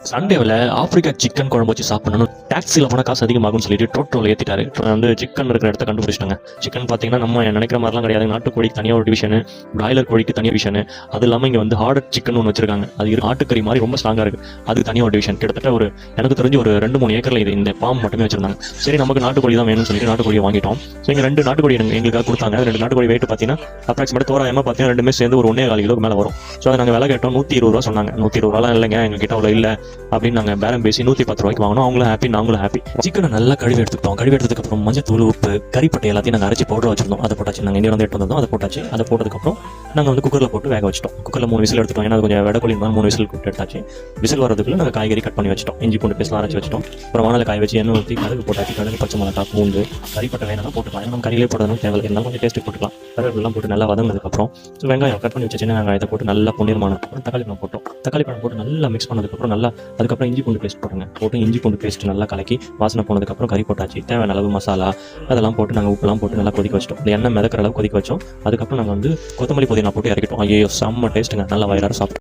சண்டேவில் Africa chicken குழம்பு வச்சு சாப்பிடணும். டாக்ஸியில் போனால் காசு அதிகமாகும்னு சொல்லிட்டு டோட்டோவில் ஏற்றிட்டாரு. வந்து சிக்கன் இருக்கிற இடத்த கண்டுபிடிச்சிட்டாங்க. சிக்கன் பார்த்தீங்கன்னா நம்ம நினைக்கிற மாதிரிலாம் கிடையாது. நாட்டுக்கோழிக்கு தனியாக ஒரு டிவிஷனு, பிராய்லர் கோழிக்கு தனியாக டிவிஷனு, அது இல்லாமல் இங்கே வந்து ஹார்ட் சிக்கன் ஒன்று வச்சிருக்காங்க. அது ஆட்டுக்கறி மாதிரி ரொம்ப ஸ்ட்ராங்காக இருக்குது. அதுக்கு தனியாக ஒரு டிவிஷன். கிட்டத்தட்ட ஒரு எனக்கு தெரிஞ்சு ஒரு 2-3 ஏக்கரில் இது இந்த ஃபார்ம் மட்டுமே வச்சிருந்தாங்க. சரி, நமக்கு நாட்டுக்கோழி தான் வேணும்னு சொல்லிட்டு நாட்டுக்கோழியை வாங்கிட்டோம். ஸோ இங்கே 2 நாட்டுக்கோழி எங்களுக்காக கொடுத்தாங்க. 2 நாட்டுக்கோழி வெயிட் பார்த்தீங்கன்னா அப்ராக்சிமேட் தோராயமாக பார்த்தீங்கன்னா ரெண்டுமே சேர்ந்து ஒரு 1.25 கிலோக்கு மேலே வரும். ஸோ அதை நாங்கள் விலை கேட்டோம். 120 ரூபா சொன்னாங்க. 120 ரூபாலாம் இல்லைங்க, எங்ககிட்ட அவ்வளோ இல்லை அப்படின்னு நாங்கள் பேரம் பேசி 110 ரூபாய்க்கு வாங்கினோம். அவங்களும் ஹாப்பி, நாங்களும் ஹாப்பி. சிக்கனை நல்லா கழுவி எடுத்துக்கிட்டோம். கழுவி எடுத்ததுக்கப்புறம் மஞ்சத்தூள், உப்பு, கறிப்பட்டை எல்லாத்தையும் நாங்கள் அரைச்சி பவுடர் வச்சிருந்தோம். அதை போட்டாச்சு. நாங்கள் இந்தியா வந்து எடுத்து வந்தோம். அதை போட்டாச்சு. அதை போட்டதுக்கப்புறம் நாங்கள் வந்து குக்கரில் போட்டு வேக வச்சிட்டோம். குக்கரில் 3 விசில் எடுத்துட்டோம். ஏன்னா அது கொஞ்சம் வெடக்கோழி இருந்தாலும் 3 விசில் போட்டு எடுத்தாச்சு. விசில் வரதுக்குள்ள நாங்கள் காய்கறி கட் பண்ணி வச்சிட்டோம். இஞ்சி பூண்டு பேஸ்ட்லாம் அரைச்சி வச்சிட்டோம். அப்புறம் வானலை காய வச்சு எண்ணெய் ஊற்றி கடுகு போட்டாச்சு. கடுகு, பச்சை மிளகாய், பூண்டு, கறிப்பட்டை வேணாலும் போட்டுக்கலாம். ஏன்னா நம்ம கறியிலே போடுறதும் தேவை இருந்தாலும் கொஞ்சம் டேஸ்ட்டு போட்டுக்கலாம். கருவேப்பிலாம் போட்டு நல்லா வதங்கினதுக்கப்புறம் வெங்காயம் கட் பண்ணி வச்சு சின்ன வெங்காயத்தை போட்டு நல்லா பொன்னிறமானதுக்கப்புறம் தக்காளி பழம் போட்டோம். தக்காளி பழம் போட்டு நல்லா மிக்ஸ் பண்ணதுக்கப்புறம் நல்லா அதுக்கப்புறம் இஞ்சி பூண்டு பேஸ்ட் போட்டு இஞ்சி பூண்டு பேஸ்ட் நல்லா கலக்கி வாசனை போனதுக்கப்புறம் கறி போட்டாச்சு. தேவையான அளவு மசாலா அதெல்லாம் போட்டு நாங்கள் உப்புலாம் போட்டு நல்லா கொதிக்க வச்சிட்டோம். இந்த எண்ணெய் மிதக்கிற அளவு கொதிக்க வச்சோம். அதுக்கப்புறம் நாங்கள் வந்து கொத்தமல்லி புதினா போட்டு இறக்கிட்டோம். ஐயோ செம்ம டேஸ்ட்டுங்க. நல்லா வயிறார சாப்பிட்டோம்.